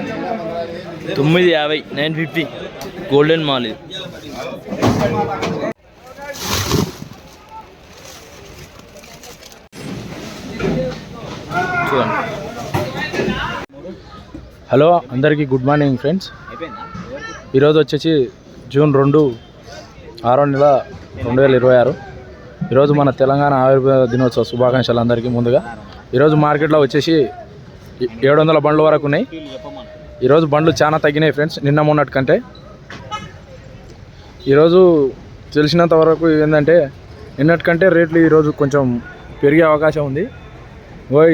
950 950 golden mall ఇది. చూడండి. Hello అందరికీ గుడ్ మార్నింగ్ ఫ్రెండ్స్. ఈరోజు వచ్చేసి జూన్ 2 6వ నెల 2026. ఈరోజు మన తెలంగాణ ఆవిర్భావ దినోత్సవ శుభాకాంక్షలు అందరికీ. ముందుగా ఈరోజు మార్కెట్లో వచ్చేసి 700 బండ్ల వరకు ఉన్నాయి. ఈరోజు బండ్లు చాలా తగ్గినాయి ఫ్రెండ్స్ నిన్న మొన్నటి కంటే. ఈరోజు తెలిసినంత వరకు ఏంటంటే నిన్నటికంటే రేట్లు ఈరోజు కొంచెం పెరిగే అవకాశం ఉంది.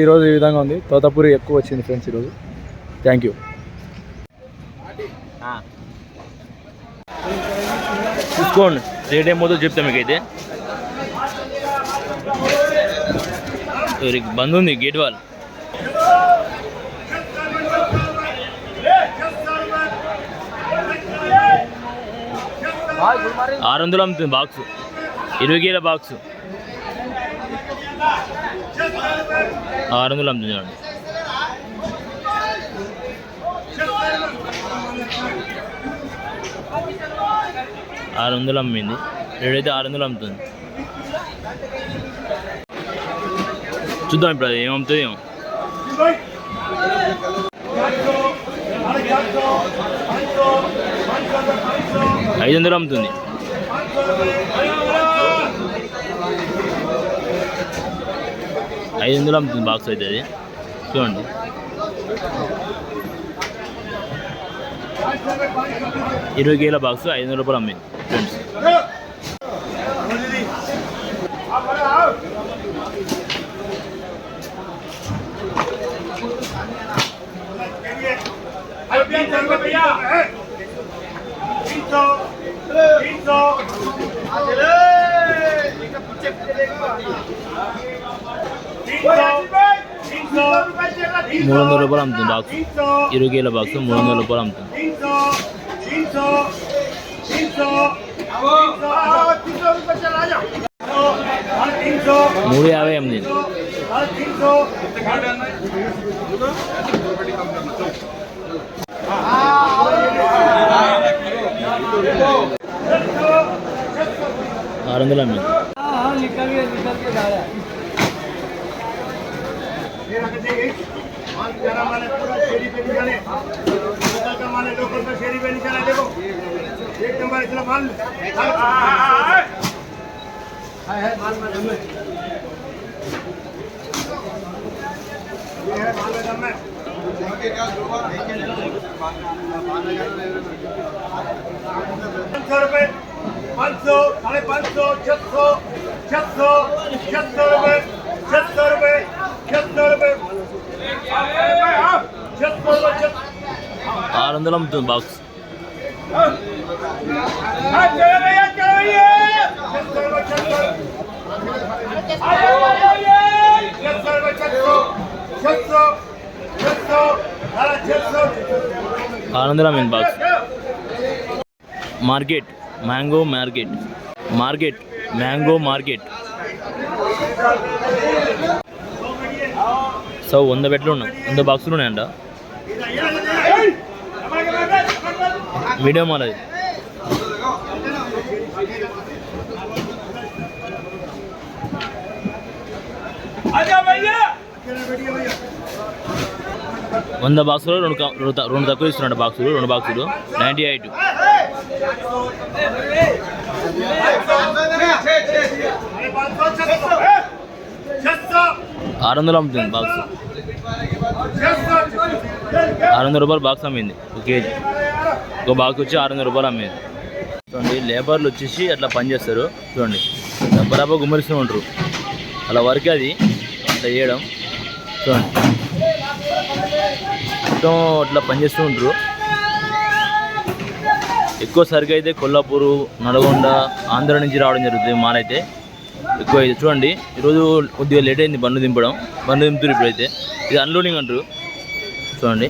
ఈరోజు ఈ విధంగా ఉంది. తోతపూరి ఎక్కువ వచ్చింది ఫ్రెండ్స్ ఈరోజు. Thank you. చూసుకోండి రేట్ ఏమవుతుందో చెప్తా మీకైతే. బంద్ ఉంది గేట్ వాల్. 600 అమ్ముతుంది బాక్స్. 20 కేల బాక్స్ 600 అమ్ముతుంది చూడండి. $600 అమ్మింది. రేడైతే 600 అమ్ముతుంది. చూద్దాం ఇప్పుడు అది ఏమవుతుంది ఏమో. 500 అమ్ముతుంది. 500 అమ్ముతుంది బాక్స్ అయితే అది. చూడండి. $20 కేల బాక్స్ $500 అమ్మింది ఫ్రెండ్స్. $300 అమ్ముతుంది బాక్స్. 20 కేల బాక్స్ $300 అమ్ముతుంది. 350 అమ్మింది. $600 అమ్మింది. $600 అమ్ముతుంది బాక్స్. $600 అమ్మింది box. Market mango market mango market. So 100 బెట్లు ఉన్నాయి, 100 బాక్సులు ఉన్నాయంట. మీడియం మాల్ అది. $100 బాక్సులు రెండు తక్కువ ఇస్తున్నాడు. బాక్సులు 2 బాక్సులు 98. $600 అమ్ముతుంది బాక్స్. $600 బాక్స్ అమ్మింది. 1 కేజీ. ఒక బాక్స్ వచ్చి $600 అమ్మింది. చూడండి లేబర్లు వచ్చేసి అట్లా పనిచేస్తారు. చూడండి బరాబర్ గుమ్మరిస్తూ ఉంటారు. అలా వర్క్ అది అట్లా చేయడం. చూడండి మొత్తం అట్లా పనిచేస్తూ ఉంటారు. ఎక్కువ సరుకు అయితే కొల్లాపూరు, నల్గొండ, ఆంధ్ర నుంచి రావడం జరుగుతుంది. మాల్ అయితే ఎక్కువ అయితే. చూడండి ఈరోజు కొద్దిగా లేట్ అయింది బండ్లు దింపడం. బండ్లు దింపుతారు ఇప్పుడైతే. ఇది అన్లోడింగ్ అంటారు. చూడండి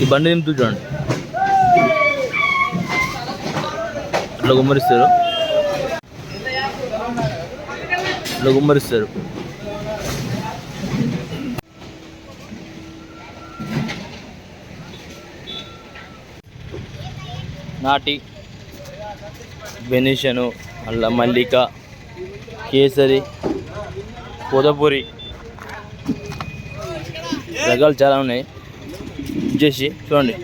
ఈ బండి దింపుతూ చూడండి ఇట్లా గుమ్మరిస్తారు. నాటి, బెనిషను, అల్లా మల్లిక, కేసరి, కొదపూరి రకాలు చాలా ఉన్నాయి. చేసి చూడండి.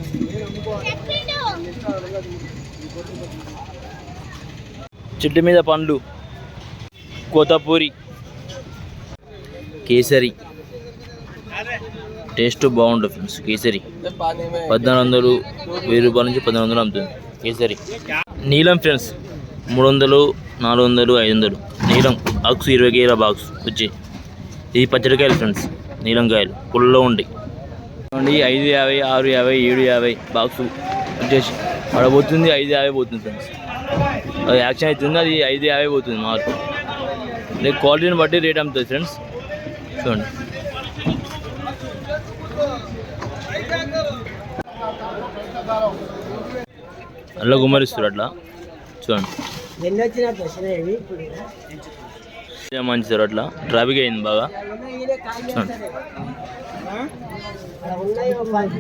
చెట్టు మీద పండ్లు, కోతపూరి, కేసరి టేస్ట్ బాగుంటుంది ఫ్రెండ్స్. కేసరి 1400, 1000 రూపాయల నుంచి 1400 అమ్ముతుంది కేసరి. నీలం ఫ్రెండ్స్ 300, 400, 500. నీలం బాక్స్ 20 కేజీల బాక్స్ వచ్చి. ఇది పచ్చడికాయలు ఫ్రెండ్స్. నీలం కాయలు పుల్లో ఉంటాయి. 550, 650, 750 బాక్స్ వచ్చేసి అక్కడ పోతుంది. 550 పోతుంది ఫ్రెండ్స్. అది యాక్షన్ అవుతుంది. అది 550 పోతుంది మార్పు. రేపు క్వాలిటీని బట్టి రేట్ అమ్ముతుంది ఫ్రెండ్స్. చూడండి. అలా గుమ్మరిస్తారు అట్లా చూడండి. మంచి సార్ అట్లా ట్రాఫిక్ అయింది బాగా.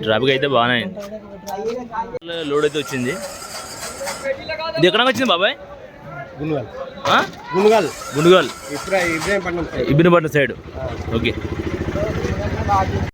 ట్రాఫిక్ అయితే బాగానే అయింది. లోడ్ అయితే వచ్చింది. ఇది ఎక్కడ వచ్చింది బాబాయ్? గుండుగల్ ఇబ్రహీంపట్నం సైడ్. ఓకే.